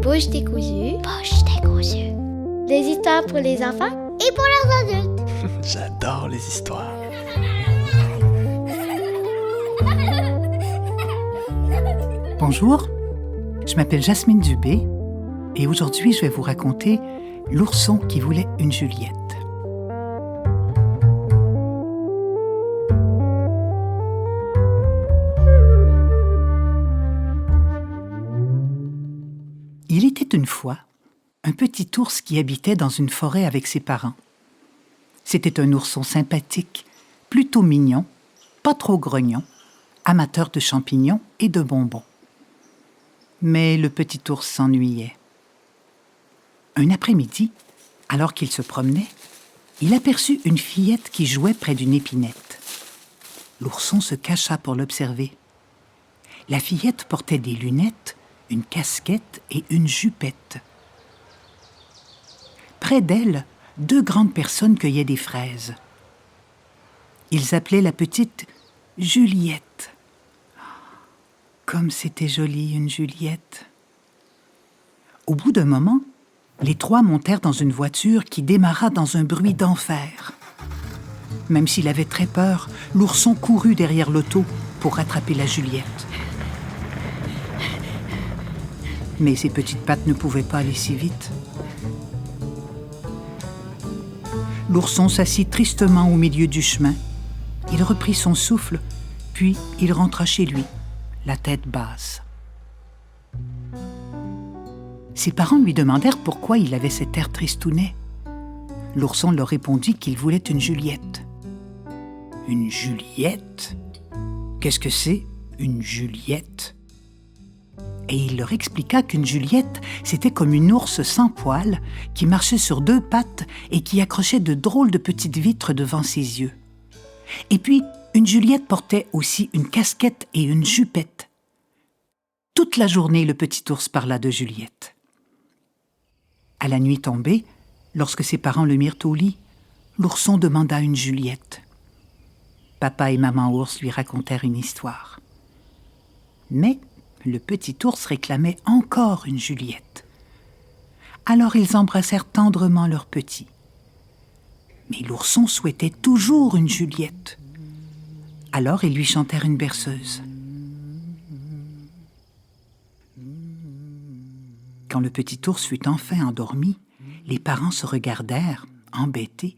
Bouche décousue. Bouche décousue. Des histoires pour les enfants Et pour leurs adultes. J'adore les histoires. Bonjour, je m'appelle Jasmine Dubé et aujourd'hui je vais vous raconter L'ourson qui voulait une Juliette. Il était une fois un petit ours qui habitait dans une forêt avec ses parents. C'était un ourson sympathique, plutôt mignon, pas trop grognon, amateur de champignons et de bonbons. Mais le petit ours s'ennuyait. Un après-midi, alors qu'il se promenait, il aperçut une fillette qui jouait près d'une épinette. L'ourson se cacha pour l'observer. La fillette portait des lunettes, une casquette et une jupette. Près d'elle, 2 grandes personnes cueillaient des fraises. Ils appelaient la petite Juliette. Comme c'était joli, une Juliette. Au bout d'un moment, les 3 montèrent dans une voiture qui démarra dans un bruit d'enfer. Même s'il avait très peur, l'ourson courut derrière l'auto pour rattraper la Juliette. Mais ses petites pattes ne pouvaient pas aller si vite. L'ourson s'assit tristement au milieu du chemin. Il reprit son souffle, puis il rentra chez lui, la tête basse. Ses parents lui demandèrent pourquoi il avait cet air tristounet. L'ourson leur répondit qu'il voulait une Juliette. Une Juliette? Qu'est-ce que c'est, une Juliette? Et il leur expliqua qu'une Juliette, c'était comme une ours sans poils qui marchait sur 2 pattes et qui accrochait de drôles de petites vitres devant ses yeux. Et puis, une Juliette portait aussi une casquette et une jupette. Toute la journée, le petit ours parla de Juliette. À la nuit tombée, lorsque ses parents le mirent au lit, l'ourson demanda une Juliette. Papa et maman ours lui racontèrent une histoire. Mais le petit ours réclamait encore une Juliette. Alors ils embrassèrent tendrement leur petit. Mais l'ourson souhaitait toujours une Juliette. Alors ils lui chantèrent une berceuse. Quand le petit ours fut enfin endormi, les parents se regardèrent, embêtés.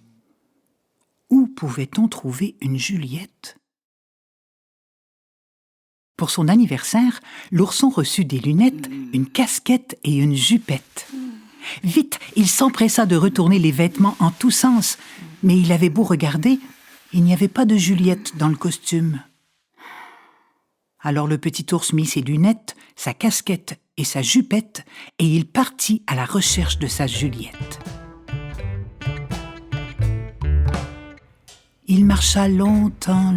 Où pouvait-on trouver une Juliette? Pour son anniversaire, l'ourson reçut des lunettes, une casquette et une jupette. Vite, il s'empressa de retourner les vêtements en tous sens, mais il avait beau regarder, il n'y avait pas de Juliette dans le costume. Alors le petit ours mit ses lunettes, sa casquette et sa jupette, et il partit à la recherche de sa Juliette. Il marcha longtemps,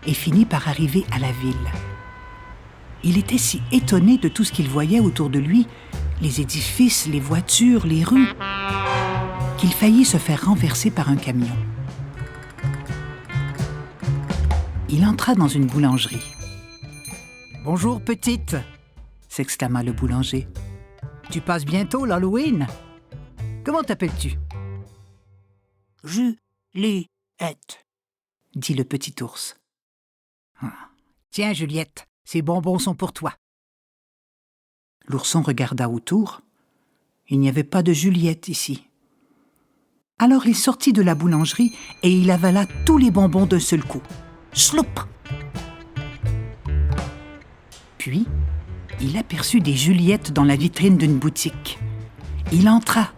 et finit par arriver à la ville. Il était si étonné de tout ce qu'il voyait autour de lui, les édifices, les voitures, les rues, qu'il faillit se faire renverser par un camion. Il entra dans une boulangerie. « Bonjour, petite !» s'exclama le boulanger. « Tu passes bientôt l'Halloween? Comment t'appelles-tu ?»« Juliette » dit le petit ours. « Tiens, Juliette, ces bonbons sont pour toi. » L'ourson regarda autour. Il n'y avait pas de Juliette ici. Alors il sortit de la boulangerie et il avala tous les bonbons d'un seul coup. Schloup! Puis, il aperçut des Juliettes dans la vitrine d'une boutique. Il entra.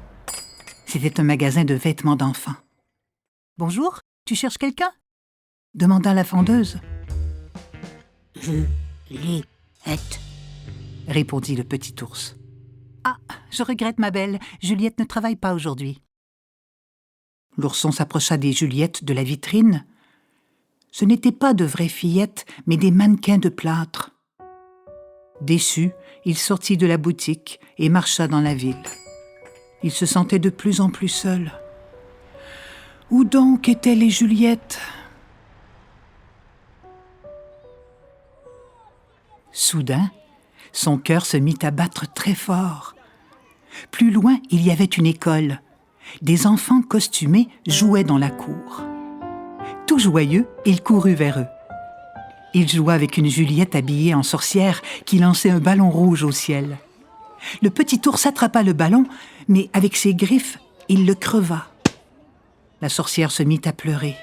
C'était un magasin de vêtements d'enfants. « Bonjour, tu cherches quelqu'un ?» demanda la vendeuse. « Juliette » répondit le petit ours. « Ah, je regrette, ma belle, Juliette ne travaille pas aujourd'hui. » L'ourson s'approcha des Juliettes de la vitrine. Ce n'étaient pas de vraies fillettes, mais des mannequins de plâtre. Déçu, il sortit de la boutique et marcha dans la ville. Il se sentait de plus en plus seul. Où donc étaient les Juliettes? Soudain, son cœur se mit à battre très fort. Plus loin, il y avait une école. Des enfants costumés jouaient dans la cour. Tout joyeux, il courut vers eux. Il joua avec une Juliette habillée en sorcière qui lançait un ballon rouge au ciel. Le petit ours attrapa le ballon, mais avec ses griffes, il le creva. La sorcière se mit à pleurer.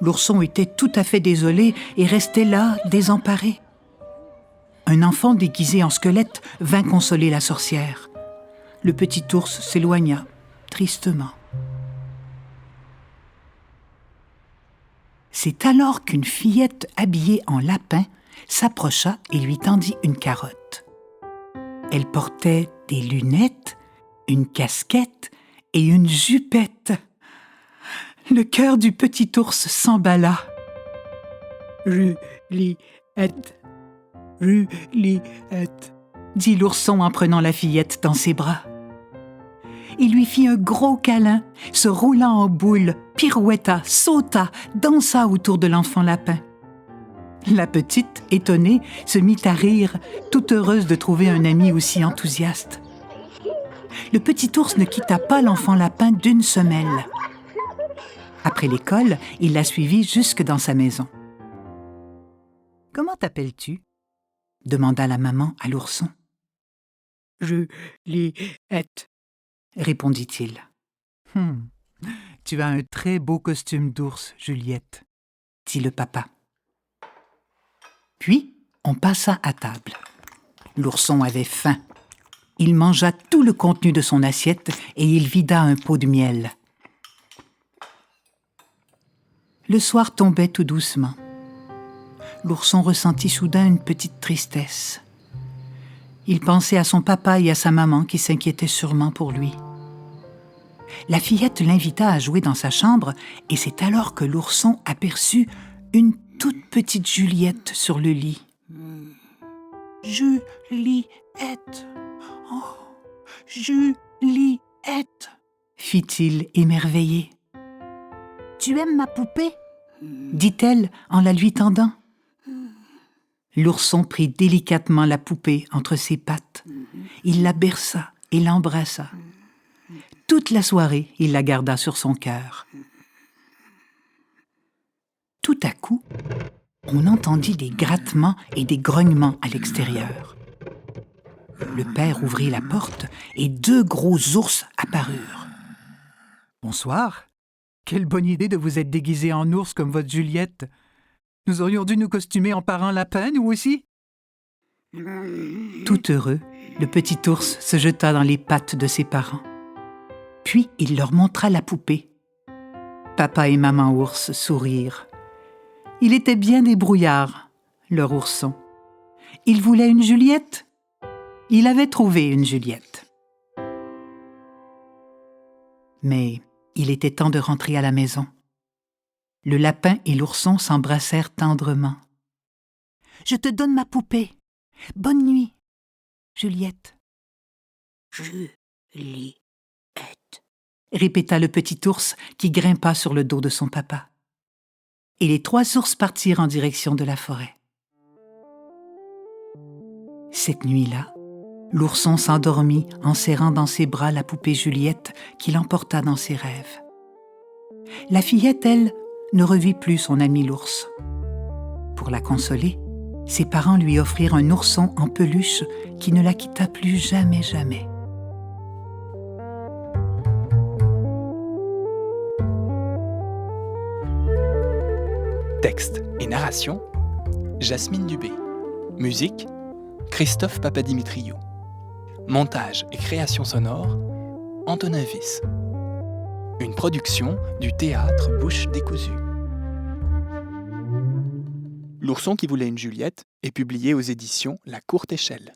L'ourson était tout à fait désolé et restait là, désemparé. Un enfant déguisé en squelette vint consoler la sorcière. Le petit ours s'éloigna, tristement. C'est alors qu'une fillette habillée en lapin s'approcha et lui tendit une carotte. Elle portait des lunettes, une casquette et une jupette. Le cœur du petit ours s'emballa. « Juliette, Juliette » dit l'ourson en prenant la fillette dans ses bras. Il lui fit un gros câlin, se roula en boule, pirouetta, sauta, dansa autour de l'enfant lapin. La petite, étonnée, se mit à rire, toute heureuse de trouver un ami aussi enthousiaste. Le petit ours ne quitta pas l'enfant lapin d'une semelle. Après l'école, il la suivit jusque dans sa maison. « Comment t'appelles-tu » demanda la maman à l'ourson. « Juliette » répondit-il. « Tu as un très beau costume d'ours, Juliette, » dit le papa. Puis, on passa à table. L'ourson avait faim. Il mangea tout le contenu de son assiette et il vida un pot de miel. Le soir tombait tout doucement. L'ourson ressentit soudain une petite tristesse. Il pensait à son papa et à sa maman qui s'inquiétaient sûrement pour lui. La fillette l'invita à jouer dans sa chambre et c'est alors que l'ourson aperçut une toute petite Juliette sur le lit. « Juliette, oh, Juliette !» fit-il émerveillé. « Tu aimes ma poupée ?» dit-elle en la lui tendant. L'ourson prit délicatement la poupée entre ses pattes. Il la berça et l'embrassa. Toute la soirée, il la garda sur son cœur. Tout à coup, on entendit des grattements et des grognements à l'extérieur. Le père ouvrit la porte et 2 gros ours apparurent. « Bonsoir. Quelle bonne idée de vous être déguisé en ours comme votre Juliette. Nous aurions dû nous costumer en parrain lapin, nous aussi. » Tout heureux, le petit ours se jeta dans les pattes de ses parents. Puis il leur montra la poupée. Papa et maman ours sourirent. Il était bien débrouillard, leur ourson. Il voulait une Juliette. Il avait trouvé une Juliette. Mais il était temps de rentrer à la maison. Le lapin et l'ourson s'embrassèrent tendrement. « Je te donne ma poupée. Bonne nuit, Juliette. »« Juliette, » répéta le petit ours qui grimpa sur le dos de son papa. Et les 3 ours partirent en direction de la forêt. Cette nuit-là, l'ourson s'endormit en serrant dans ses bras la poupée Juliette qu'il emporta dans ses rêves. La fillette, elle, ne revit plus son ami l'ours. Pour la consoler, ses parents lui offrirent un ourson en peluche qui ne la quitta plus jamais, jamais. Texte et narration, Jasmine Dubé. Musique, Christophe Papadimitriou. Montage et création sonore, Antonin Wyss. Une production du théâtre Bouche décousue. L'ourson qui voulait une Juliette est publié aux éditions La Courte Échelle.